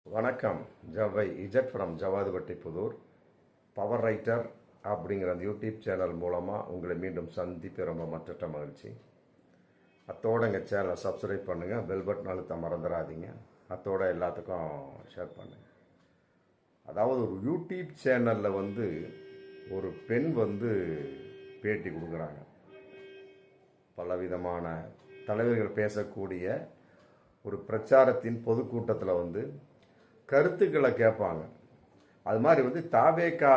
வணக்கம். ஜவை இஜட் from Javadhupatti Pudur. Power writer அப்படிங்கிற அந்த யூடியூப் சேனல் மூலமாக உங்களை மீண்டும் சந்திப்பு ரொம்ப மற்ற மகிழ்ச்சி. அத்தோட எங்கள் சேனலை சப்ஸ்கிரைப் பண்ணுங்கள், பெல் பட்டன் அழுத்த மறந்துடாதீங்க. அத்தோட எல்லாத்துக்கும் ஷேர் பண்ணுங்கள். அதாவது ஒரு யூடியூப் சேனலில் ஒரு பெண் பேட்டி கொடுக்குறாங்க. பலவிதமான தலைவர்கள் பேசக்கூடிய ஒரு பிரச்சாரத்தின் பொதுக்கூட்டத்தில் கருத்துக்களை கேட்பாங்க. அது மாதிரி தாவேகா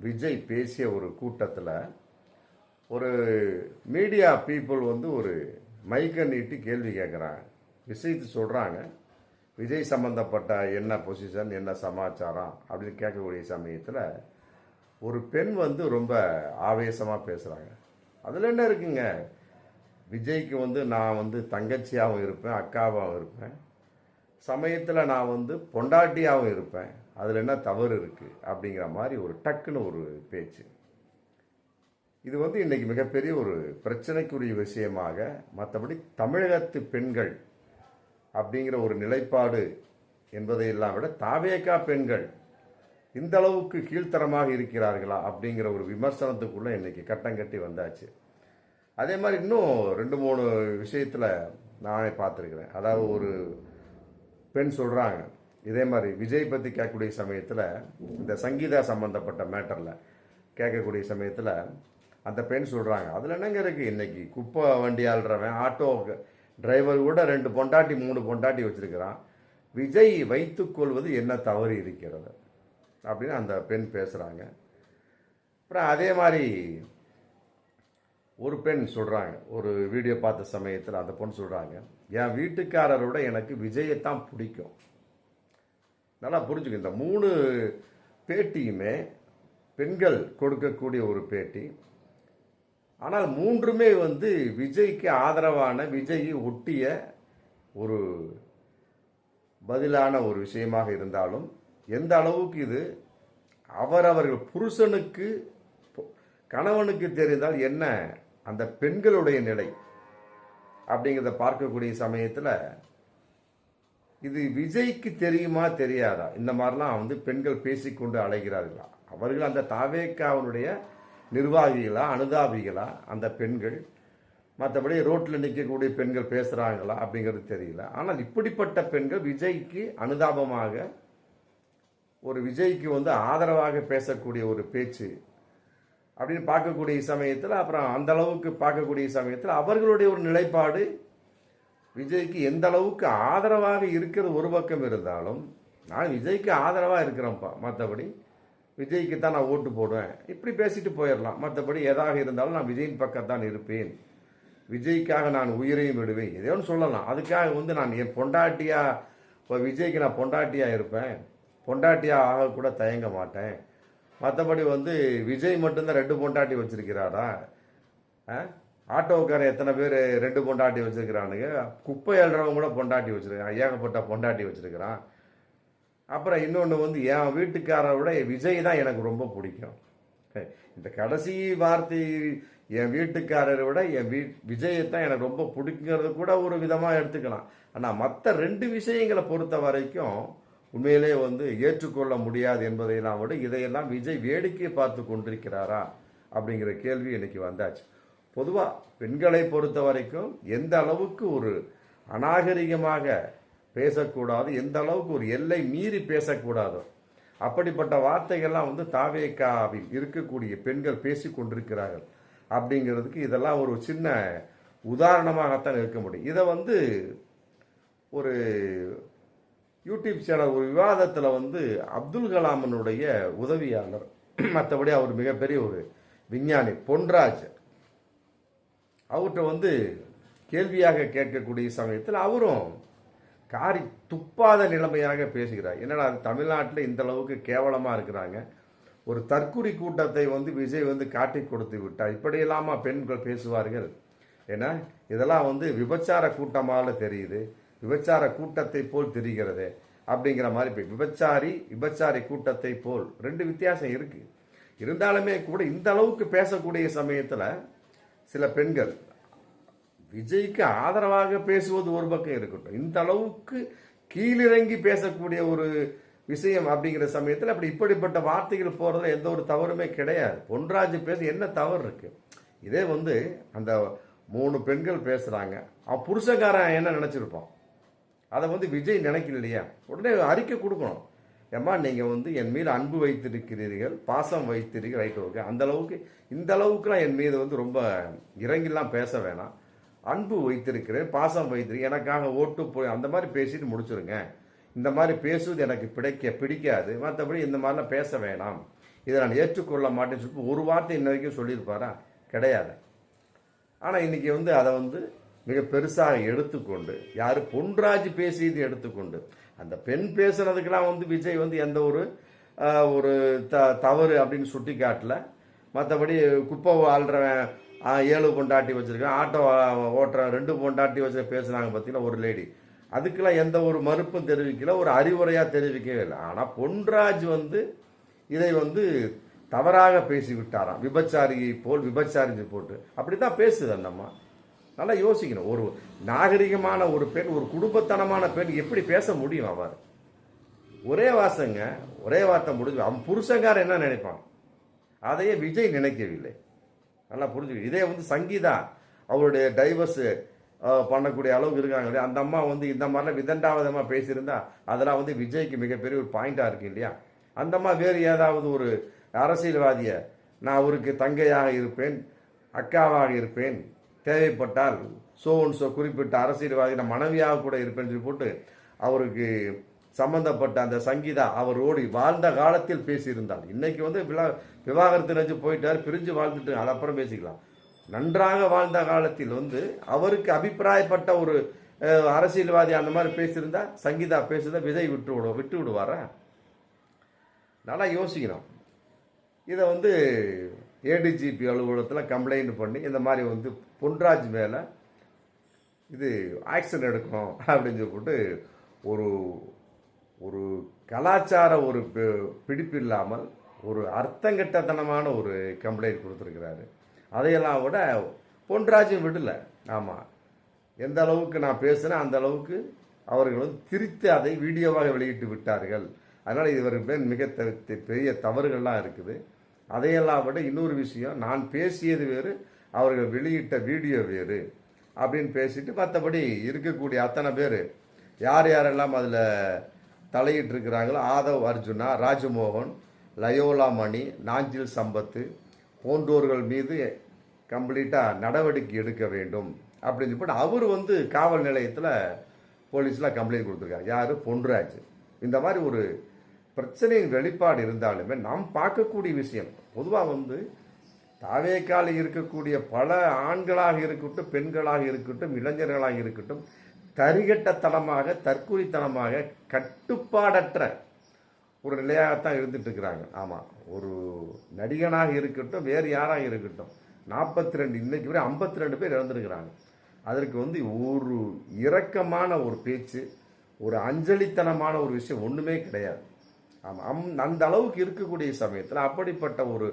விஜய் பேசிய ஒரு கூட்டத்தில் ஒரு மீடியா பீப்புள் ஒரு மைக்கை நீட்டி கேள்வி கேட்குறாங்க. விஷயத்தை சொல்கிறாங்க. விஜய் சம்பந்தப்பட்ட என்ன பொசிஷன், என்ன சமாச்சாரம் அப்படின்னு கேட்கக்கூடிய சமயத்தில் ஒரு பெண் ரொம்ப ஆவேசமாக பேசுகிறாங்க. அதில் என்ன இருக்குங்க, விஜய்க்கு நான் தங்கச்சியாகவும் இருப்பேன், அக்காவாகவும் இருப்பேன், சமயத்தில் நான் பொண்டாட்டியாகவும் இருப்பேன், அதில் என்ன தவறு இருக்குது அப்படிங்கிற மாதிரி ஒரு டக்குன்னு ஒரு பேச்சு. இது இன்னைக்கு மிகப்பெரிய ஒரு பிரச்சனைக்குரிய விஷயமாக, மற்றபடி தமிழகத்து பெண்கள் அப்படிங்கிற ஒரு நிலைப்பாடு என்பதையெல்லாம் விட தாவேகா பெண்கள் இந்த அளவுக்கு கீழ்த்தரமாக இருக்கிறார்களா அப்படிங்கிற ஒரு விமர்சனத்துக்குள்ளே இன்னைக்கு கட்டம் கட்டி வந்தாச்சு. அதே மாதிரி இன்னும் 2-3 விஷயத்தில் நானே பார்த்துருக்குறேன். அதாவது ஒரு பெண் சொல்கிறாங்க, இதே மாதிரி விஜய் பற்றி கேட்கக்கூடிய சமயத்தில், இந்த சங்கீதா சம்மந்தப்பட்ட மேட்டரில் கேட்கக்கூடிய சமயத்தில் அந்த பெண் சொல்கிறாங்க, அதில் என்னங்க இருக்குது, இன்றைக்கி குப்பை வண்டி ஆள்றவன் ஆட்டோ டிரைவர் கூட 2 பொண்டாட்டி 3 பொண்டாட்டி வச்சுருக்கிறான், விஜய் வைத்துக்கொள்வது என்ன தவறு இருக்கிறது அப்படின்னு அந்த பெண் பேசுகிறாங்க. அப்புறம் அதே மாதிரி ஒரு பெண் சொல்கிறாங்க, ஒரு வீடியோ பார்த்த சமயத்தில் அந்த பொண்ணு சொல்கிறாங்க, என் வீட்டுக்காரரோட எனக்கு விஜயத்தான் பிடிக்கும். நல்லா புரிஞ்சுக்க, இந்த 3 பேட்டியுமே பெண்கள் கொடுக்கக்கூடிய ஒரு பேட்டி. ஆனால் 3மே விஜய்க்கு ஆதரவான, விஜயை ஒட்டிய ஒரு பதிலான ஒரு விஷயமாக இருந்தாலும், எந்த அளவுக்கு இது அவரவர்கள் புருஷனுக்கு கணவனுக்கு தெரிந்தால் என்ன அந்த பெண்களுடைய நிலை அப்படிங்கிறத பார்க்கக்கூடிய சமயத்தில், இது விஜய்க்கு தெரியுமா தெரியாதா, இந்த மாதிரிலாம் பெண்கள் பேசிக்கொண்டு அலைகிறார்களா, அவர்கள் அந்த தாவேக்காவுடைய நிர்வாகிகளா, அனுதாபிகளா அந்த பெண்கள், மற்றபடி ரோட்டில் நிற்கக்கூடிய பெண்கள் பேசுகிறாங்களா அப்படிங்கிறது தெரியல. ஆனால் இப்படிப்பட்ட பெண்கள் விஜய்க்கு அனுதாபமாக, ஒரு விஜய்க்கு ஆதரவாக பேசக்கூடிய ஒரு பேச்சு அப்படின்னு பார்க்கக்கூடிய சமயத்தில், அப்புறம் அந்த அளவுக்கு பார்க்கக்கூடிய சமயத்தில் அவர்களுடைய ஒரு நிலைப்பாடு விஜய்க்கு எந்த அளவுக்கு ஆதரவாக இருக்கிறது ஒரு பக்கம் இருந்தாலும், நான் விஜய்க்கு ஆதரவாக இருக்கிறேன்ப்பா, மற்றபடி விஜய்க்கு தான் நான் ஓட்டு போடுவேன், இப்படி பேசிட்டு போயிடலாம். மற்றபடி எதாக இருந்தாலும் நான் விஜயின் பக்கத்தான் இருப்பேன், விஜய்க்காக நான் உயிரையும் விடுவேன், எதோ ஒன்று சொல்லலாம். அதுக்காக நான் என் பொண்டாட்டியா, இப்போ விஜய்க்கு நான் பொண்டாட்டியாக இருப்பேன், பொண்டாட்டியாக ஆக கூட தயங்க மாட்டேன், மற்றபடி விஜய் மட்டும்தான் 2 பொண்டாட்டி வச்சிருக்கிறாரா, ஆட்டோக்காரன் எத்தனை பேர் 2 பொண்டாட்டி வச்சிருக்கிறானுங்க, குப்பை அள்ளுறவங்க கூட பொண்டாட்டி வச்சிருக்கான், ஏகப்பட்ட பொண்டாட்டி வச்சிருக்கிறான். அப்புறம் இன்னொன்று என் வீட்டுக்காரரை விட விஜய் தான் எனக்கு ரொம்ப பிடிக்கும். இந்த கடைசி வார்த்தை, என் வீட்டுக்காரரை விட விஜயத்தான் எனக்கு ரொம்ப பிடிக்குங்கிறது கூட ஒரு விதமாக எடுத்துக்கலாம். ஆனால் மற்ற 2 விஷயங்களை பொறுத்த வரைக்கும் உண்மையிலே ஏற்றுக்கொள்ள முடியாது என்பதையெல்லாம் விட, இதையெல்லாம் விஜய் வேடிக்கை பார்த்து கொண்டிருக்கிறாரா அப்படிங்கிற கேள்வி இன்னைக்கு வந்தாச்சு. பொதுவாக பெண்களை பொறுத்த வரைக்கும் எந்த அளவுக்கு ஒரு அநாகரிகமாக பேசக்கூடாது, எந்த அளவுக்கு ஒரு எல்லை மீறி பேசக்கூடாதோ அப்படிப்பட்ட வார்த்தைகள்லாம் தாவேகாவில் இருக்கக்கூடிய பெண்கள் பேசி கொண்டிருக்கிறார்கள் அப்படிங்கிறதுக்கு இதெல்லாம் ஒரு சின்ன உதாரணமாகத்தான் இருக்க முடியும். இதை ஒரு யூடியூப் சேனல் ஒரு விவாதத்தில் அப்துல் கலாமனுடைய உதவியாளர், மற்றபடி அவர் மிகப்பெரிய ஒரு விஞ்ஞானி பொன்ராஜ், அவர்கிட்ட கேள்வியாக கேட்கக்கூடிய சமயத்தில் அவரும் காரி துப்பாத நிலைமையாக பேசுகிறார். என்னடா தமிழ்நாட்டில் இந்த அளவுக்கு கேவலமாக இருக்கிறாங்க, ஒரு தற்குறி கூட்டத்தை விஜய் காட்டி கொடுத்து விட்டார், இப்படியெல்லாமா பெண்கள் பேசுவார்கள், ஏன்னா இதெல்லாம் விபச்சார கூட்டமாக தெரியுது, விபச்சார கூட்டத்தை போல் தெரிகிறது அப்படிங்கிற மாதிரி விபச்சாரி கூட்டத்தை போல் 2 வித்தியாசம் இருக்கு. இருந்தாலுமே கூட இந்த அளவுக்கு பேசக்கூடிய சமயத்தில் சில பெண்கள் விஜய்க்கு ஆதரவாக பேசுவது ஒரு பக்கம் இருக்கட்டும், இந்த அளவுக்கு கீழிறங்கி பேசக்கூடிய ஒரு விஷயம் அப்படிங்கிற சமயத்தில் அப்படி இப்படிப்பட்ட வார்த்தைகள் போறதுல எந்த ஒரு தவறுமே கிடையாது. பொன்ராஜ் பேச என்ன தவறு இருக்கு? இதே வந்து அந்த 3 பெண்கள் பேசுறாங்க, அவன் புருஷக்காரன் என்ன நினைச்சிருப்பான்? அதை வந்து விஜய் நினைக்கல இல்லையா? உடனே அறிக்கை கொடுக்கணும். ஏம்மா நீங்கள் வந்து என் மீது அன்பு வைத்திருக்கிறீர்கள், பாசம் வைத்திருக்கிறீர்கள், ரைட், ஓகே, அந்த அளவுக்கு இந்த அளவுக்குலாம் என் மீது வந்து ரொம்ப இறங்கிலாம் பேச வேணாம். அன்பு வைத்திருக்கிறேன், பாசம் வைத்திருக்கேன், எனக்காக ஓட்டு போய் அந்த மாதிரி பேசிட்டு முடிச்சுருங்க. இந்த மாதிரி பேசுவது எனக்கு பிடிக்காது, மற்றபடி இந்த மாதிரிலாம் பேச வேணாம், இதை நான் ஏற்றுக்கொள்ள மாட்டேன்னு சொல்லி ஒரு வார்த்தை இன்ன வரைக்கும் சொல்லியிருப்பாரா? கிடையாது. ஆனால் இன்னைக்கு வந்து அதை வந்து மிக பெருசாக எடுத்துக்கொண்டு, யார் பொன்ராஜ் பேசியது எடுத்துக்கொண்டு, அந்த பெண் பேசுனதுக்கெல்லாம் வந்து விஜய் வந்து எந்த ஒரு ஒரு தவறு அப்படின்னு சுட்டி காட்டல. மற்றபடி குப்பை ஆள்றவன் 7 பொண்டாட்டி வச்சிருக்கேன், ஆட்டோ ஓட்டுறவன் 2 பொண்டாட்டி வச்சு பேசுனாங்க பார்த்தீங்கன்னா ஒரு லேடி, அதுக்கெல்லாம் எந்த ஒரு மறுப்பும் தெரிவிக்கல, ஒரு அறிவுரையாக தெரிவிக்கவே இல்லை. ஆனால் பொன்ராஜ் வந்து இதை வந்து தவறாக பேசி விட்டாராம், விபச்சாரியை போல் விபச்சாரி போட்டு அப்படித்தான் பேசுது அந்த அம்மா. நல்லா யோசிக்கணும். ஒரு நாகரிகமான ஒரு பெண், ஒரு குடும்பத்தனமான பெண் எப்படி பேச முடியும்? அவர் ஒரே வார்த்தை முடிஞ்சு. அவன் புருஷங்கார என்ன நினைப்பான்? அதையே விஜய் நினைக்கவில்லை. நல்லா புரிஞ்சு. இதே வந்து சங்கீதா அவருடைய டைவர்ஸ் பண்ணக்கூடிய அளவுக்கு இருக்காங்க, அந்த அம்மா வந்து இந்த மாதிரிலாம் விதண்டாவதமாக பேசியிருந்தா அதெல்லாம் வந்து விஜய்க்கு மிகப்பெரிய ஒரு பாயிண்டாக இருக்கு இல்லையா? அந்த அம்மா வேறு ஏதாவது ஒரு அரசியல்வாதியை நான் அவருக்கு தங்கையாக இருப்பேன், அக்காவாக இருப்பேன், தேவைப்பட்டால் சோ குறிப்பிட்ட அரசியல்வாதி நான் மனைவியாக கூட இருப்பேன்னு சொல்லி போட்டு அவருக்கு சம்பந்தப்பட்ட அந்த சங்கீதா அவரோடு வாழ்ந்த காலத்தில் பேசியிருந்தார். இன்னைக்கு வந்து விவாகரத்து நினைச்சு போயிட்டார், பிரிஞ்சு வாழ்ந்துட்டு, அது அப்புறம் பேசிக்கலாம். நன்றாக வாழ்ந்த காலத்தில் வந்து அவருக்கு அபிப்பிராயப்பட்ட ஒரு அரசியல்வாதி அந்த மாதிரி பேசியிருந்தா சங்கீதா பேசுறத விஜய் விட்டு விடுவாரா? நல்லா யோசிக்கணும். இதை வந்து ஏடிஜிபி அலுவலகத்தில் கம்ப்ளைண்ட் பண்ணி இந்த மாதிரி வந்து பொன்ராஜ் மேலே இது ஆக்ஷன் எடுக்கணும் அப்படின்னு சொல்லிட்டு ஒரு ஒரு கலாச்சார ஒரு பிடிப்பு இல்லாமல் ஒரு அர்த்தங்கட்டத்தனமான ஒரு கம்ப்ளைண்ட் கொடுத்துருக்கிறாரு. அதையெல்லாம் விட பொன்ராஜும் விடலை. ஆமாம், எந்த அளவுக்கு நான் பேசுனேன் அந்த அளவுக்கு அவர்கள் வந்து திரித்து அதை வீடியோவாக வெளியிட்டு விட்டார்கள். அதனால் இவருக்கு மிக பெரிய தவறுகள்லாம் இருக்குது. அதையெல்லாம் விட இன்னொரு விஷயம், நான் பேசியது வேறு, அவர்கள் வெளியிட்ட வீடியோ வேறு அப்படின்னு பேசிட்டு, மற்றபடி இருக்கக்கூடிய அத்தனை பேர் யார் யாரெல்லாம் அதில் தலையிட்டு இருக்கிறாங்களோ, ஆதவ் அர்ஜுனா, ராஜமோகன், லயோலா மணி, நாஞ்சில் சம்பத்து போன்றோர்கள் மீது கம்ப்ளீட்டாக நடவடிக்கை எடுக்க வேண்டும் அப்படின்னு சொல்லிட்டு அவர் வந்து காவல் நிலையத்தில் போலீஸில் கம்ப்ளைண்ட் கொடுத்துருக்காரு. யார்? பொன்ராஜ். இந்த மாதிரி ஒரு பிரச்சனையின் வெளிப்பாடு இருந்தாலுமே நாம் பார்க்கக்கூடிய விஷயம் பொதுவாக வந்து தாவேக்கால இருக்கக்கூடிய பல ஆண்களாக இருக்கட்டும், பெண்களாக இருக்கட்டும், இளைஞர்களாக இருக்கட்டும், தரிகட்டத்தனமாக, தற்குறித்தனமாக, கட்டுப்பாடற்ற ஒரு நிலையாகத்தான் இருந்துட்டு இருக்கிறாங்க. ஆமாம், ஒரு நடிகனாக இருக்கட்டும், வேறு யாராக இருக்கட்டும், 42 இன்னைக்கு வரை 52 பேர் இறந்துருக்கிறாங்க. அதற்கு வந்து ஒரு இரக்கமான ஒரு பேச்சு, ஒரு அஞ்சலித்தனமான ஒரு விஷயம் ஒன்றுமே கிடையாது. ஆமாம், அந்த அளவுக்கு இருக்கக்கூடிய சமயத்தில் அப்படிப்பட்ட ஒரு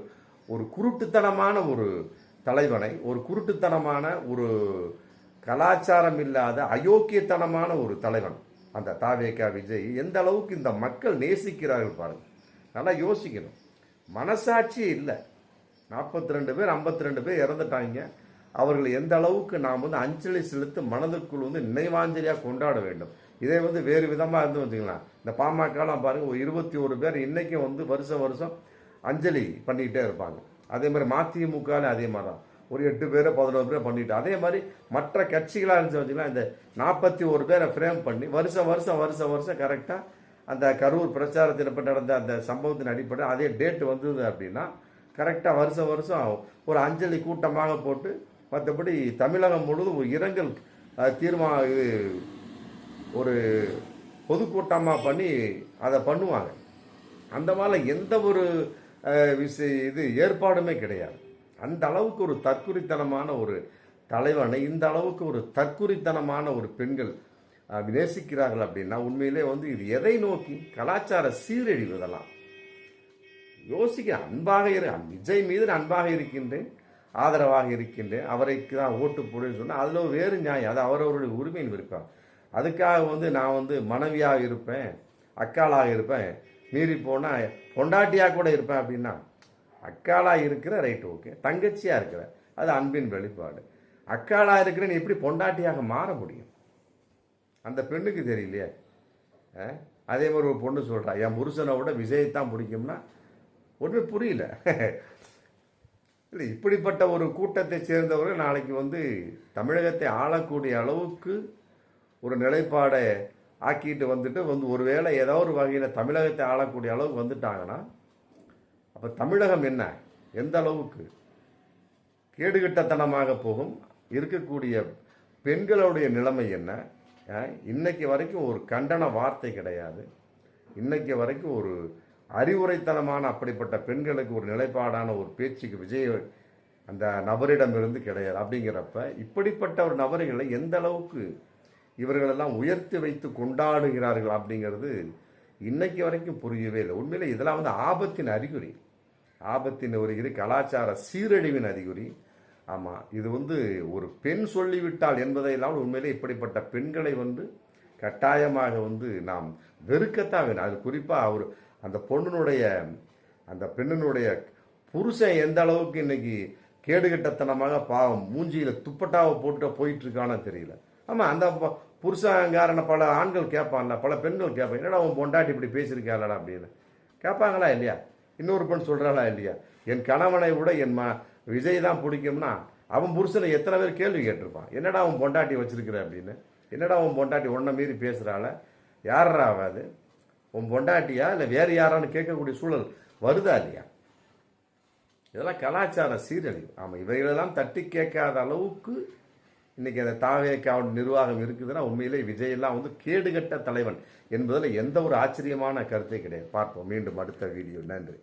ஒரு குருட்டுத்தனமான ஒரு தலைவனை, ஒரு குருட்டுத்தனமான ஒரு கலாச்சாரம் இல்லாத அயோக்கியத்தனமான ஒரு தலைவன் அந்த தாவேகா விஜய் எந்த அளவுக்கு இந்த மக்கள் நேசிக்கிறார்கள் பாருங்க. நல்லா யோசிக்கணும். மனசாட்சியே இல்லை. 42 பேர் 52 பேர் இறந்துட்டாங்க. அவர்கள் எந்த அளவுக்கு நாம் வந்து அஞ்சலி செலுத்த மனதுக்குள் வந்து நினைவாஞ்சலியாக கொண்டாட வேண்டும். இதே வந்து வேறு விதமாக இருந்து வச்சுக்கலாம். இந்த பாமகலாம் பாருங்கள், ஒரு 21 பேர் இன்றைக்கும் வந்து வருஷம் அஞ்சலி பண்ணிக்கிட்டே இருப்பாங்க. அதே மாதிரி மதிமுகவில் அதே மாதிரி தான் ஒரு 8 பேரை 11 பேரை பண்ணிட்டு, அதே மாதிரி மற்ற கட்சிகளாக இருந்துச்சு வச்சுக்கலாம், இந்த 41 பேரை ஃப்ரேம் பண்ணி வருஷம் கரெக்டாக அந்த கரூர் பிரச்சாரத்தினப்ப நடந்த அந்த சம்பவத்தின் அடிப்படையில் அதே டேட் வந்தது அப்படின்னா கரெக்டாக வருஷம் ஒரு அஞ்சலி கூட்டமாக போட்டு, மற்றபடி தமிழகம் முழுவதும் ஒரு இரங்கல் இது ஒரு பொதுக்கூட்டமாக பண்ணி அதை பண்ணுவாங்க. அந்த மாதிரி எந்த ஒரு இது ஏற்பாடுமே கிடையாது. அந்த அளவுக்கு ஒரு தற்குறித்தனமான ஒரு தலைவனை, இந்த அளவுக்கு ஒரு தற்குறித்தனமான ஒரு பெண்கள் நேசிக்கிறார்கள் அப்படின்னா உண்மையிலே வந்து இது எதை நோக்கி? கலாச்சார சீரழிவதெல்லாம் யோசிக்க. அன்பாக விஜய் மீது அன்பாக இருக்கின்றேன், ஆதரவாக இருக்கின்றேன், அவரைக்கு தான் ஓட்டு போடுன்னு சொன்னால் அதில் வேறு நியாயம், அது அவரவருடைய உரிமையின் விருப்பம். அதுக்காக வந்து நான் வந்து மனைவியாக இருப்பேன், அக்காளாக இருப்பேன், மீறி போனால் பொண்டாட்டியாக கூட இருப்பேன் அப்படின்னா, அக்காளாக இருக்கிற ரைட் ஓகே, தங்கச்சியாக இருக்கிற அது அன்பின் வெளிப்பாடு. அக்காளாக இருக்கிற நீ எப்படி பொண்டாட்டியாக மாற முடியும்? அந்த பெண்ணுக்கு தெரியலையே. அதே மாதிரி ஒரு பொண்ணு சொல்கிறா, என் புருஷனை விட விஜயத்தான் பிடிக்கும்னா ஒன்றுமே புரியல. இல்லை, இப்படிப்பட்ட ஒரு கூட்டத்தை சேர்ந்தவர்கள் நாளைக்கு வந்து தமிழகத்தை ஆளக்கூடிய அளவுக்கு ஒரு நிலைப்பாடை ஆக்கிட்டு வந்துட்டு வந்து ஒருவேளை ஏதோ ஒரு வகையில் தமிழகத்தை ஆளக்கூடிய அளவுக்கு வந்துட்டாங்கன்னா, அப்போ தமிழகம் என்ன, எந்த அளவுக்கு கேடுகட்டத்தனமாக போகும்? இருக்கக்கூடிய பெண்களுடைய நிலைமை என்ன? இன்னைக்கு வரைக்கும் ஒரு கண்டன வார்த்தை கிடையாது. இன்னைக்கு வரைக்கும் ஒரு அறிவுரைத்தனமான அப்படிப்பட்ட பெண்களுக்கு ஒரு நிலைப்பாடான ஒரு பேச்சுக்கு விஜய் அந்த நபரிடமிருந்து கிடையாது. அப்படிங்கிறப்ப இப்படிப்பட்ட ஒரு நபர்களை எந்த அளவுக்கு இவர்களெல்லாம் உயர்த்தி வைத்து கொண்டாடுகிறார்கள் அப்படிங்கிறது இன்னைக்கு வரைக்கும் புரியவே இல்லை. உண்மையிலே இதெல்லாம் வந்து ஆபத்தின் அறிகுறி, ஆபத்தின் ஒரு கலாச்சார சீரழிவின் அறிகுறி. ஆமாம், இது வந்து ஒரு பெண் சொல்லிவிட்டால் என்பதையெல்லாம் உண்மையிலே இப்படிப்பட்ட பெண்களை வந்து கட்டாயமாக வந்து நாம் வெறுக்கத்தான் வேணும். அது குறிப்பாக அவர் அந்த பொண்ணுனுடைய அந்த பெண்ணினுடைய புருஷன் எந்த அளவுக்கு இன்னைக்கு கேடுகட்டத்தனமாக பாவம் மூஞ்சியில் துப்பட்டாவை போட்டு போயிட்டு இருக்கான்னு தெரியல. ஆமாம், அந்த புருஷங்காரனை பல ஆண்கள் கேட்பான்ல, பல பெண்கள் கேட்பாங்க, என்னடா அவன் பொண்டாட்டி இப்படி பேசியிருக்காளடா அப்படின்னு கேட்பாங்களா இல்லையா? இன்னொரு பெண் சொல்கிறாளா இல்லையா? என் கணவனை விட என் விஜய் தான் பிடிக்கும்னா அவன் புருஷனை எத்தனை பேர் கேள்வி கேட்டிருப்பான், என்னடா அவன் பொண்டாட்டி வச்சிருக்கிற அப்படின்னு. என்னடா அவன் பொண்டாட்டி ஒன்றை மீறி பேசுகிறாள், யாரா ஆகாது, உன் பொண்டாட்டியா இல்லை வேறு யாரான்னு கேட்கக்கூடிய சூழல் வருதா இல்லையா? இதெல்லாம் கலாச்சார சீரழிவு. ஆமாம், இவைகளெல்லாம் தட்டி கேட்காத அளவுக்கு இன்னைக்கு அந்த தாவேக்காவோட நிர்வாகம் இருக்குதுன்னா உண்மையிலே விஜயெல்லாம் வந்து கேடுகட்ட தலைவன் என்பதில் எந்த ஒரு ஆச்சரியமான கருத்தை கிடையாது. பார்ப்போம் மீண்டும் அடுத்த வீடியோ. நன்றி.